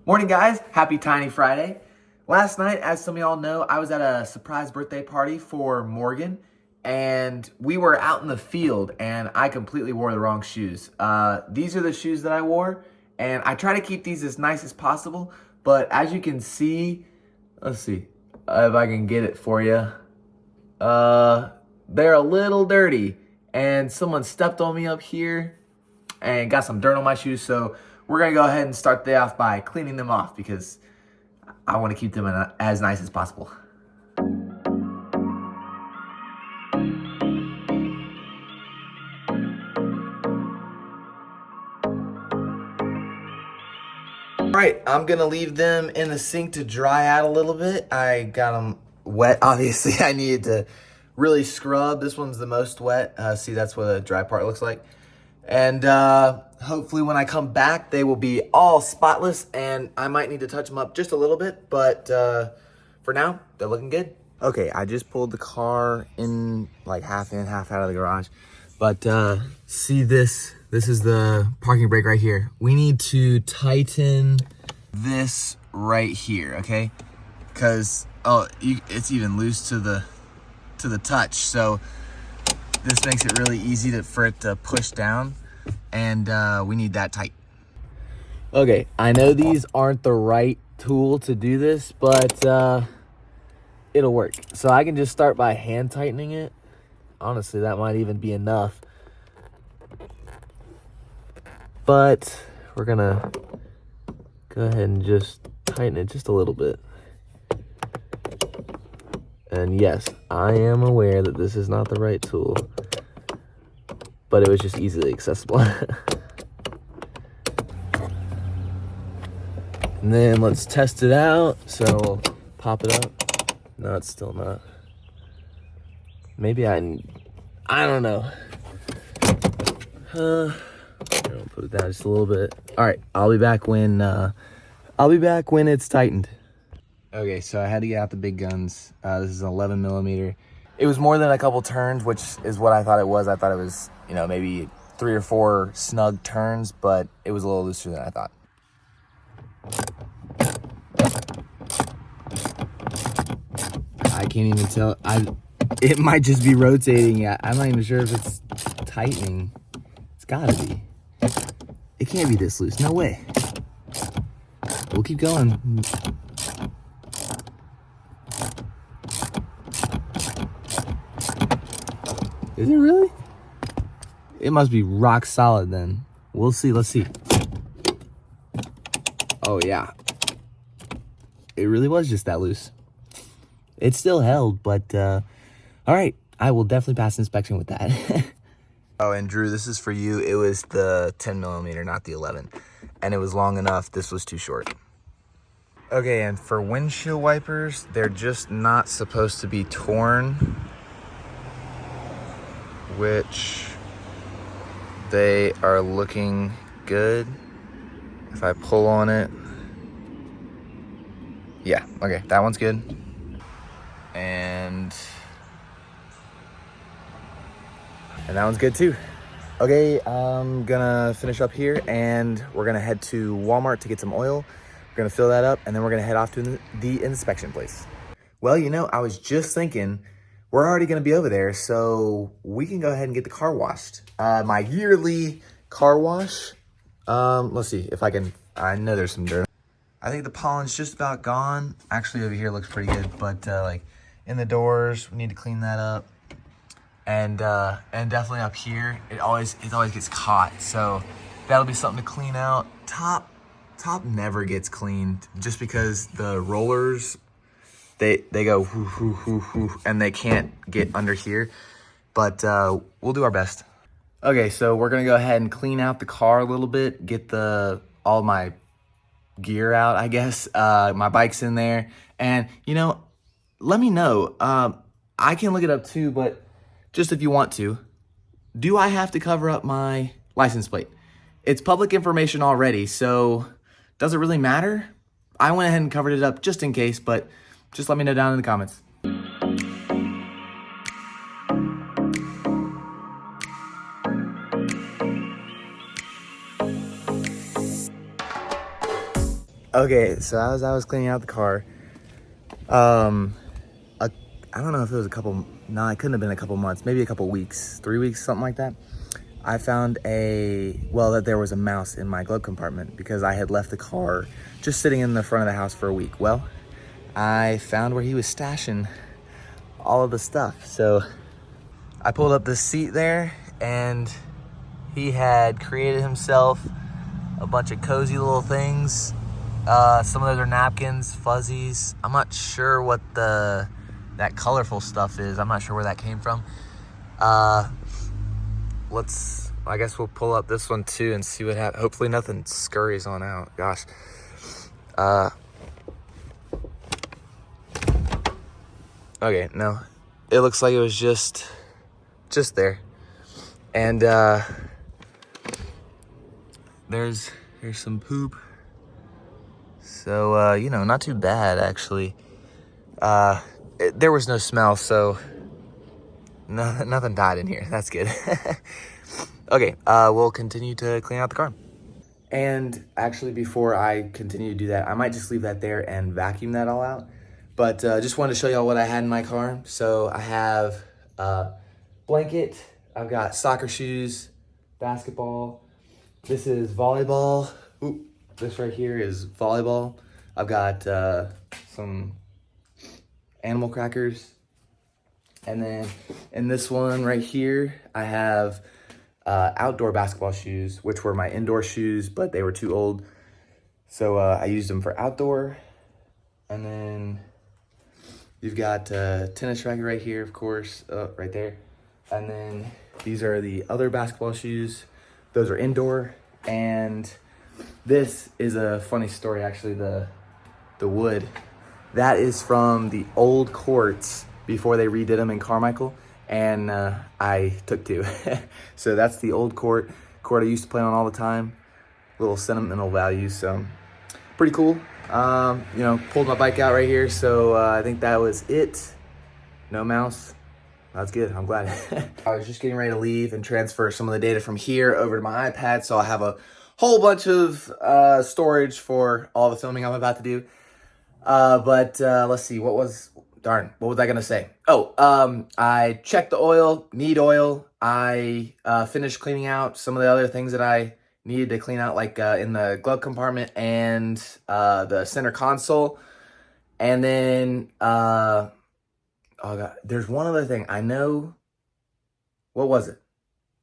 Morning, guys. Happy Tiny Friday. Last night, as some of y'all know, I was at a surprise birthday party for Morgan, and we were out in the field, and I completely wore the wrong shoes. These are the shoes that I wore, and I try to keep these as nice as possible, but as you can see, let's see if I can get it for you. They're a little dirty, and someone stepped on me up here and got some dirt on my shoes, so we're gonna go ahead and start the day off by cleaning them off because I want to keep them as nice as possible. All right, I'm gonna leave them in the sink to dry out a little bit. I got them wet. Obviously, I needed to really scrub. This one's the most wet. See, that's what a dry part looks like. And hopefully when I come back, they will be all spotless, and I might need to touch them up just a little bit, but for now, they're looking good. Okay, I just pulled the car in, like half in, half out of the garage, but see this? This is the parking brake right here. We need to tighten this right here, okay? Because, it's even loose to the touch, so this makes it really easy for it to push down, and we need that tight. Okay, I know these aren't the right tool to do this, but it'll work. So I can just start by hand tightening it. Honestly, that might even be enough. But we're gonna go ahead and just tighten it just a little bit. And yes, I am aware that this is not the right tool, but it was just easily accessible. And then let's test it out. So we'll pop it up. No, it's still not. Maybe I don't know. I'll put it down just a little bit. All right, I'll be back when it's tightened. Okay, so I had to get out the big guns. This is an 11 millimeter. It was more than a couple turns, which is what I thought it was. I thought it was, maybe 3 or 4 snug turns, but it was a little looser than I thought. I can't even tell. It might just be rotating. I'm not even sure if it's tightening. It's gotta be. It can't be this loose. No way. We'll keep going. Is it really? It must be rock solid then. We'll see. Let's see. Oh, yeah. It really was just that loose. It still held, but all right. I will definitely pass inspection with that. Oh, and Drew, this is for you. It was the 10 millimeter, not the 11. And it was long enough. This was too short. Okay, and for windshield wipers, they're just not supposed to be torn, which they are looking good. If I pull on it, yeah, okay, that one's good. And that one's good too. Okay, I'm gonna finish up here and we're gonna head to Walmart to get some oil. We're gonna fill that up and then we're gonna head off to the inspection place. Well, I was just thinking, we're already gonna be over there, so we can go ahead and get the car washed. My yearly car wash. Let's see if I can, I know there's some dirt. I think the pollen's just about gone. Actually, over here looks pretty good, but like in the doors, we need to clean that up. And definitely up here, it always gets caught. So that'll be something to clean out. Top never gets cleaned just because the rollers, they go whoo, whoo, whoo, whoo, and they can't get under here. But we'll do our best. Okay, so we're gonna go ahead and clean out the car a little bit, get all my gear out, I guess. My bike's in there, and let me know. I can look it up too, but just if you want to, do I have to cover up my license plate? It's public information already, so does it really matter? I went ahead and covered it up just in case, but just let me know down in the comments. Okay, so as I was cleaning out the car, um, I don't know if it was no, it couldn't have been a couple months, maybe a couple weeks, 3 weeks, something like that. I found that there was a mouse in my glove compartment because I had left the car just sitting in the front of the house for a week. Well, I found where he was stashing all of the stuff. So I pulled up the seat there and he had created himself a bunch of cozy little things. Some of those are napkins, fuzzies. I'm not sure what that colorful stuff is. I'm not sure where that came from. I guess we'll pull up this one too and see what happens. Hopefully nothing scurries on out. Gosh. Okay, no. It looks like it was just there. And there's some poop. So, not too bad, actually. There was no smell, so nothing died in here. That's good. Okay, we'll continue to clean out the car. And actually, before I continue to do that, I might just leave that there and vacuum that all out. But just wanted to show y'all what I had in my car. So I have a blanket. I've got soccer shoes, basketball. This is volleyball. Ooh, this right here is volleyball. I've got some animal crackers. And then in this one right here, I have outdoor basketball shoes, which were my indoor shoes, but they were too old. So I used them for outdoor. And then you've got a tennis racket right here, of course, right there. And then these are the other basketball shoes. Those are indoor. And this is a funny story, actually, the wood. That is from the old courts before they redid them in Carmichael. And I took two. So that's the old court I used to play on all the time. Little sentimental value, so pretty cool. Pulled my bike out right here, so I think that was it. No mouse. That's good, I'm glad. I was just getting ready to leave and transfer some of the data from here over to my iPad, so I'll have a whole bunch of storage for all the filming I'm about to do. But let's see, what was I gonna say? I checked the oil, need oil. I finished cleaning out some of the other things that I needed to clean out, like in the glove compartment and the center console. And then, oh God, there's one other thing. I know, what was it?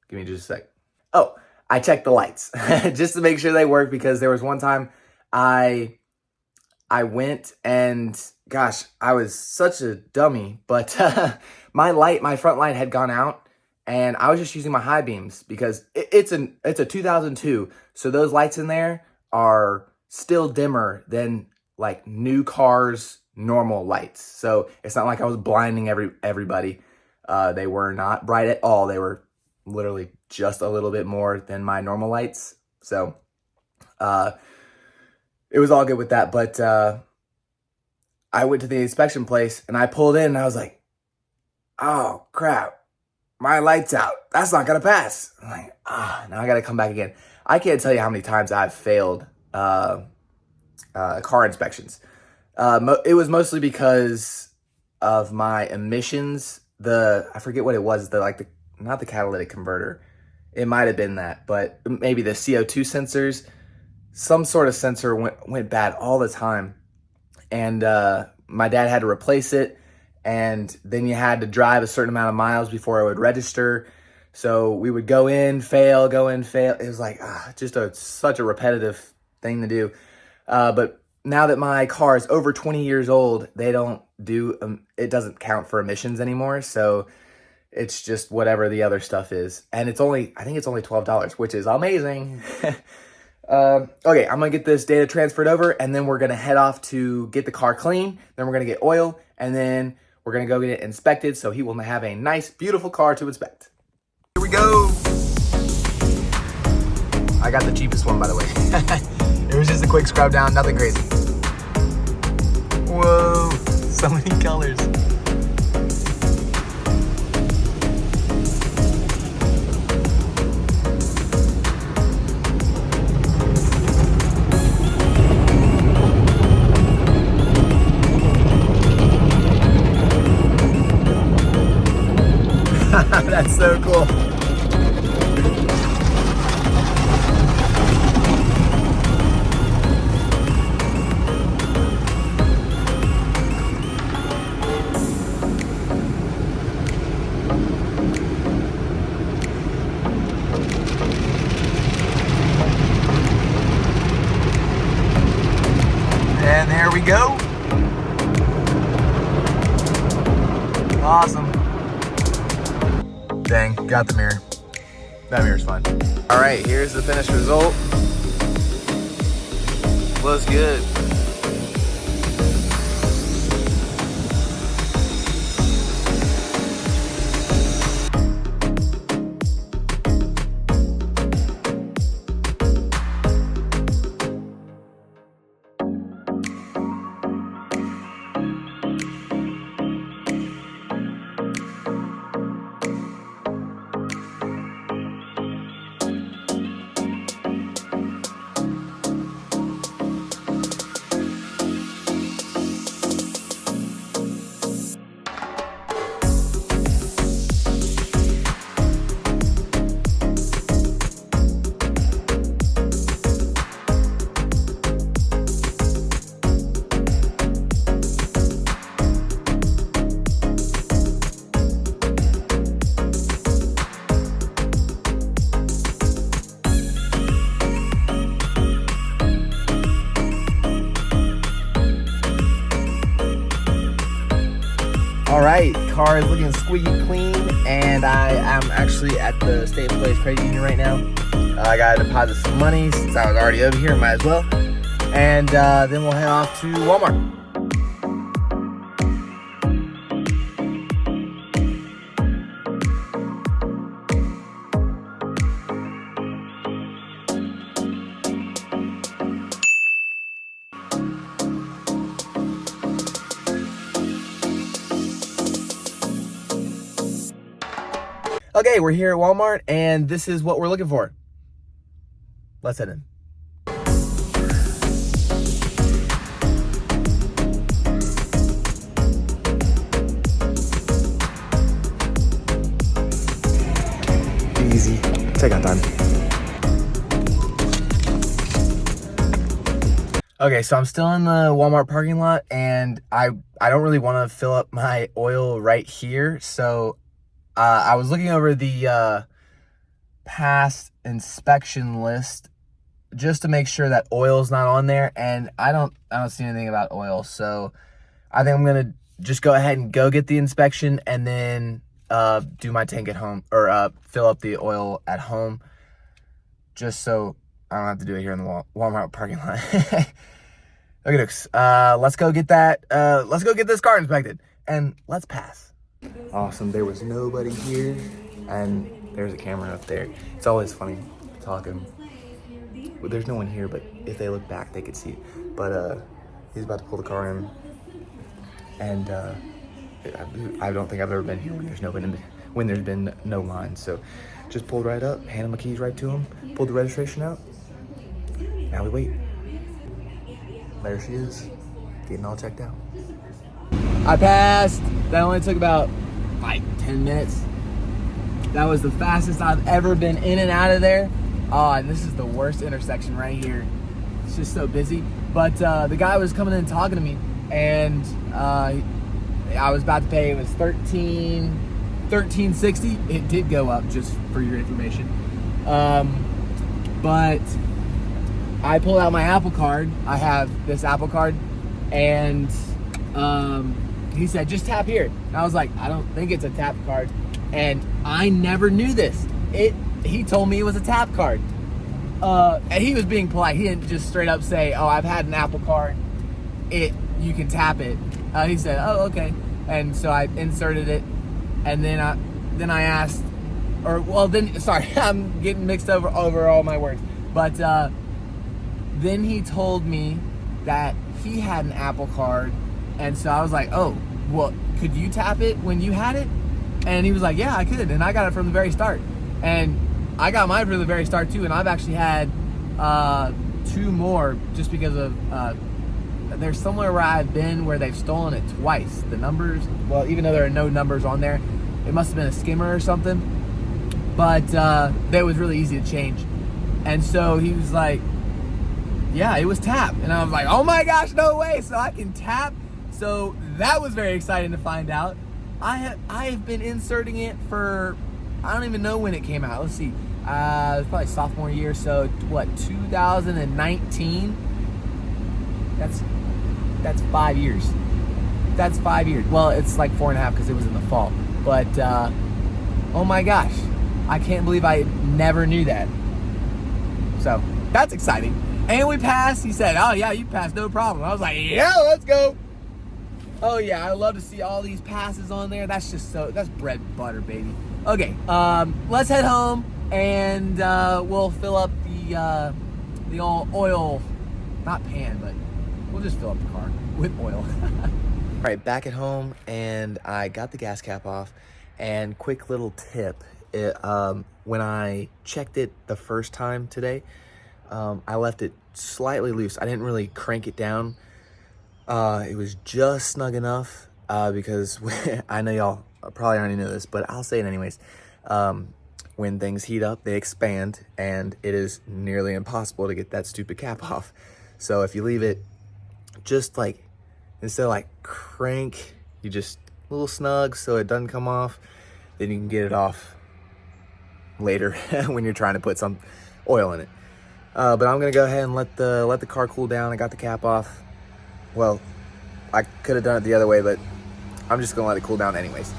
Give me just a sec. Oh, I checked the lights just to make sure they work, because there was one time I went and, gosh, I was such a dummy, but my front light had gone out, and I was just using my high beams because it's a 2002, so those lights in there are still dimmer than like new cars' normal lights. So it's not like I was blinding everybody. They were not bright at all. They were literally just a little bit more than my normal lights. So it was all good with that, but I went to the inspection place and I pulled in and I was like, oh crap, my light's out. That's not gonna pass. I'm like, now I gotta come back again. I can't tell you how many times I've failed car inspections. It was mostly because of my emissions. I forget what it was, not the catalytic converter. It might have been that, but maybe the CO2 sensors. Some sort of sensor went bad all the time, and my dad had to replace it, and then you had to drive a certain amount of miles before it would register. So we would go in, fail. It was like just such a repetitive thing to do. But now that my car is over 20 years old, they don't do it doesn't count for emissions anymore. So it's just whatever the other stuff is, and I think it's only $12, which is amazing. Okay, I'm gonna get this data transferred over, and then we're gonna head off to get the car clean. Then we're gonna get oil, and then we're gonna go get it inspected, so he will have a nice, beautiful car to inspect. Here we go. I got the cheapest one, by the way. It was just a quick scrub down, nothing crazy. Whoa, so many colors. That's so cool. And there we go. Awesome. Dang, got the mirror. That mirror's fine. All right, here's the finished result. Looks good. All right, car is looking squeaky clean, and I am actually at the State Employees Credit Union right now. I gotta deposit some money since I was already over here, might as well. And then we'll head off to Walmart. Okay, we're here at Walmart, and this is what we're looking for. Let's head in. Easy. Take our time. Okay, so I'm still in the Walmart parking lot, and I don't really want to fill up my oil right here, so I was looking over the past inspection list just to make sure that oil's not on there, and I don't see anything about oil, so I think I'm gonna just go ahead and go get the inspection and then do my tank at home, or fill up the oil at home, just so I don't have to do it here in the Walmart parking lot. Okay, let's go get that. Let's go get this car inspected, and let's pass. Awesome, there was nobody here, and there's a camera up there. It's always funny talking. Well, there's no one here, but if they look back, they could see it. But he's about to pull the car in, and I don't think I've ever been here when there's been no line. So just pulled right up, handed my keys right to him, pulled the registration out. Now we wait. There she is, getting all checked out. I passed. That only took about like 10 minutes. That was the fastest I've ever been in and out of there. And this is the worst intersection right here. It's just so busy. But the guy was coming in and talking to me, and I was about to pay. It was $13.60. It did go up, just for your information. But I pulled out my Apple Card. I have this Apple Card, and he said, just tap here. And I was like, I don't think it's a tap card. And I never knew this. He told me it was a tap card. And he was being polite. He didn't just straight up say, oh, I've had an Apple Card. You can tap it. He said, oh, okay. And so I inserted it. And then I asked, sorry, I'm getting mixed over all my words. But then he told me that he had an Apple Card. And so I was like, oh, well, could you tap it when you had it? And he was like, yeah, I could. And I got it from the very start. And I got mine from the very start too. And I've actually had 2 more just because of, there's somewhere where I've been where they've stolen it twice. The numbers, well, even though there are no numbers on there, It must have been a skimmer or something. But that was really easy to change. And so he was like, yeah, it was tap. And I was like, oh my gosh, no way. So I can tap. So that was very exciting to find out. I have been inserting it for, I don't even know when it came out. Let's see. It was probably sophomore year. So what, 2019? That's 5 years. That's 5 years. Well, it's like 4.5 because it was in the fall. But oh my gosh, I can't believe I never knew that. So that's exciting. And we passed. He said, oh yeah, you passed, no problem. I was like, yeah, let's go. Oh yeah, I love to see all these passes on there. That's just that's bread and butter, baby. Okay, let's head home and we'll fill up the oil, not pan, but we'll just fill up the car with oil. All right, back at home, and I got the gas cap off. And quick little tip, when I checked it the first time today, I left it slightly loose. I didn't really crank it down. It was just snug enough because I know y'all probably already know this, but I'll say it anyways. When things heat up, they expand, and it is nearly impossible to get that stupid cap off. So if you leave it just like, instead of like crank, you just a little snug so it doesn't come off, then you can get it off later when you're trying to put some oil in it. But I'm gonna go ahead and let the car cool down. I got the cap off. Well, I could have done it the other way, but I'm just gonna let it cool down anyways.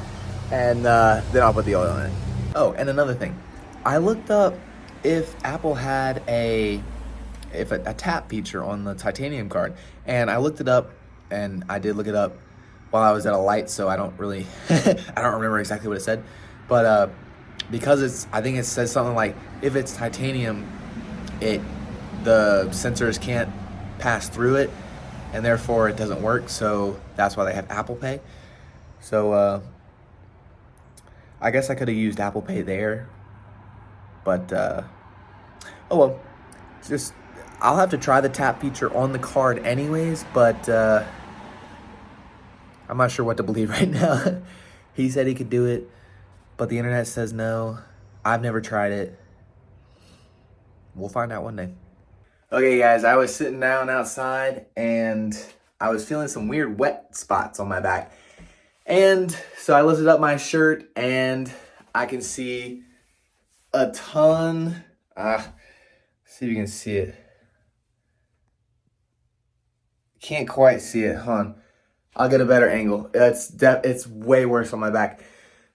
And then I'll put the oil in it. Oh, and another thing. I looked up if Apple had a tap feature on the titanium card. And I looked it up, and I did look it up while I was at a light, so I don't really, I don't remember exactly what it said. But because I think it says something like, if it's titanium, the sensors can't pass through it, and therefore it doesn't work. So that's why they have Apple Pay. So I guess I could have used Apple Pay there, but oh well. It's just, I'll have to try the tap feature on the card anyways, but I'm not sure what to believe right now. He said he could do it, but the internet says no. I've never tried it. We'll find out one day. Okay guys, I was sitting down outside and I was feeling some weird wet spots on my back. And so I lifted up my shirt and I can see a ton. See if you can see it. Can't quite see it, huh? I'll get a better angle. It's way worse on my back.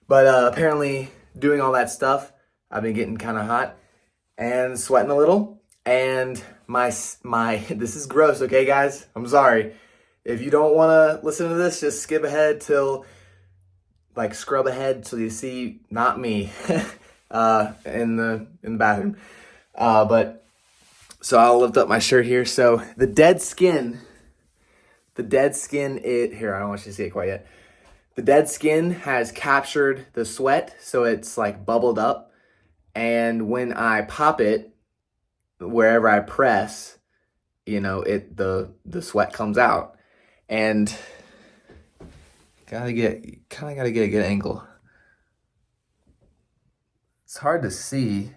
But apparently doing all that stuff, I've been getting kind of hot and sweating a little. And my this is gross, okay guys? I'm sorry. If you don't want to listen to this, just skip ahead till, like, scrub ahead so you see not me in the bathroom. But so I'll lift up my shirt here. So the dead skin, here, I don't want you to see it quite yet. The dead skin has captured the sweat, so it's like bubbled up. And when I pop it, wherever I press, you know, the sweat comes out. And gotta get a good angle. It's hard to see.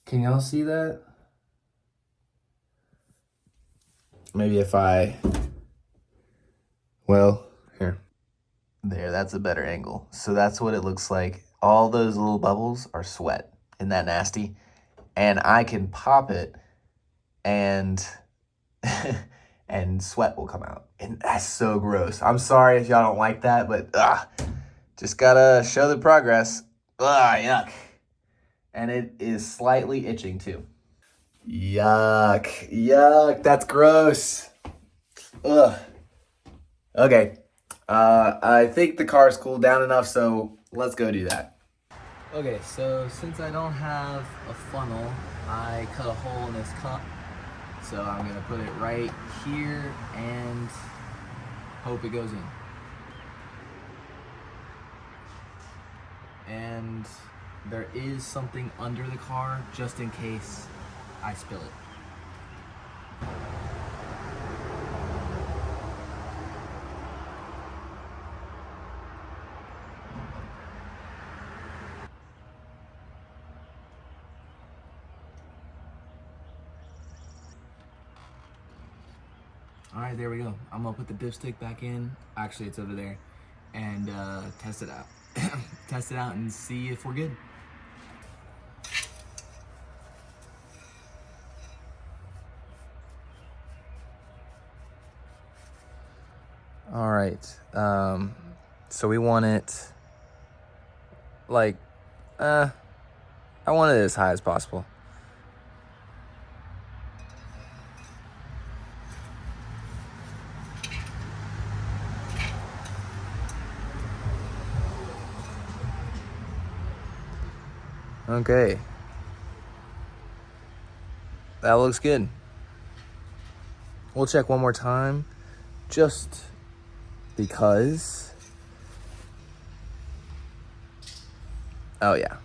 Can y'all see that? Maybe if well, here. There, that's a better angle. So that's what it looks like. All those little bubbles are sweat. Isn't that nasty? And I can pop it and and sweat will come out. And that's so gross. I'm sorry if y'all don't like that, but just gotta show the progress. Yuck. And it is slightly itching too. Yuck, that's gross. Ugh. Okay, I think the car's cooled down enough, so let's go do that. Okay, so since I don't have a funnel, I cut a hole in this cup. So I'm gonna put it right here and hope it goes in. And there is something under the car just in case I spill it. All right, there we go. I'm gonna put the dipstick back in. Actually, it's over there. And test it out. Test it out and see if we're good. All right. So we want it like, I want it as high as possible. Okay. That looks good. We'll check one more time just because. Oh yeah.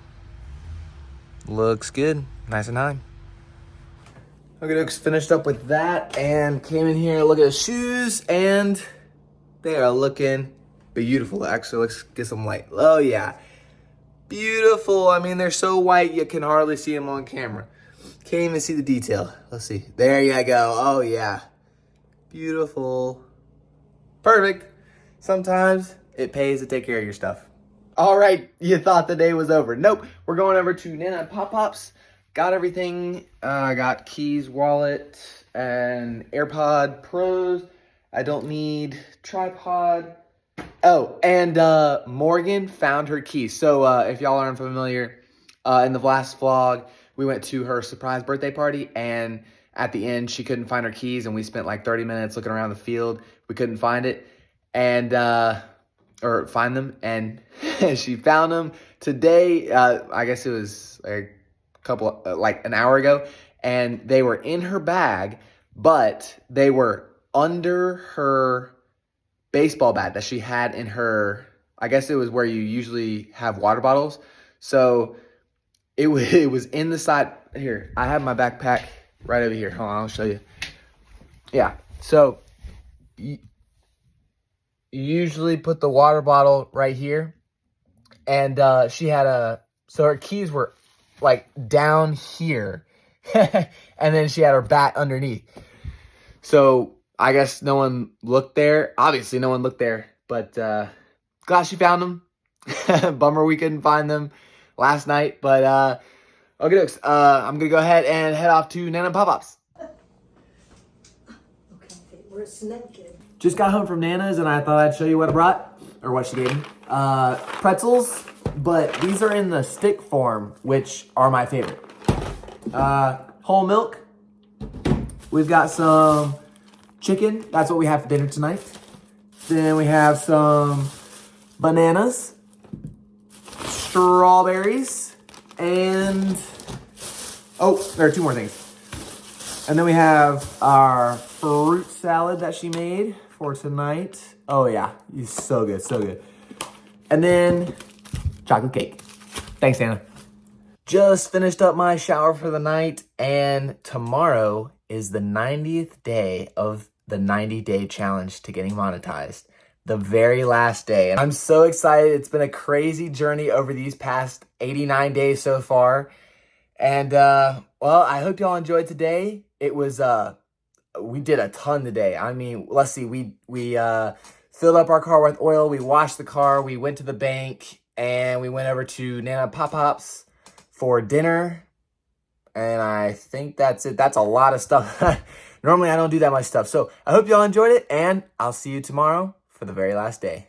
Looks good. Nice and high. Okay, folks, finished up with that and came in here, look at the shoes, and they are looking beautiful. Actually, let's get some light. Oh yeah. Beautiful. I mean, they're so white you can hardly see them on camera. Can't even see the detail. Let's see. There you go. Oh yeah. Beautiful. Perfect. Sometimes it pays to take care of your stuff. All right, you thought the day was over. Nope. We're going over to Nana Pop-Pops. Got everything. I got keys, wallet, and AirPod Pros. I don't need tripod. Oh, and Morgan found her keys. So if y'all aren't familiar, in the last vlog, we went to her surprise birthday party, and at the end, she couldn't find her keys, and we spent like 30 minutes looking around the field. We couldn't find it, and or find them, and she found them today. I guess it was like a couple, like an hour ago, and they were in her bag, but they were under her baseball bat that she had in her, I guess it was where you usually have water bottles. So it was in the side. Here, I have my backpack right over here. Hold on, I'll show you. Yeah, so you usually put the water bottle right here. And she had so her keys were like down here. And then she had her bat underneath. So I guess no one looked there. Obviously, no one looked there. But glad she found them. Bummer we couldn't find them last night. But okay, folks, I'm going to go ahead and head off to Nana Pop-Pops. Okay, we're naked. Just got home from Nana's, and I thought I'd show you what I brought, or what she gave me. Pretzels, but these are in the stick form, which are my favorite. Whole milk. We've got some chicken. That's what we have for dinner tonight. Then we have some bananas, strawberries, and oh, there are two more things. And then we have our fruit salad that she made for tonight. Oh yeah, it's so good, so good. And then chocolate cake. Thanks, Anna. Just finished up my shower for the night, and tomorrow is the 90th day of the 90-day challenge to getting monetized. The very last day. And I'm so excited. It's been a crazy journey over these past 89 days so far. And well, I hope y'all enjoyed today. It was we did a ton today. I mean, let's see, we filled up our car with oil, we washed the car, we went to the bank, and we went over to Nana Pop-Pops for dinner. And I think that's it. That's a lot of stuff. Normally I don't do that much stuff. So I hope y'all enjoyed it, and I'll see you tomorrow for the very last day.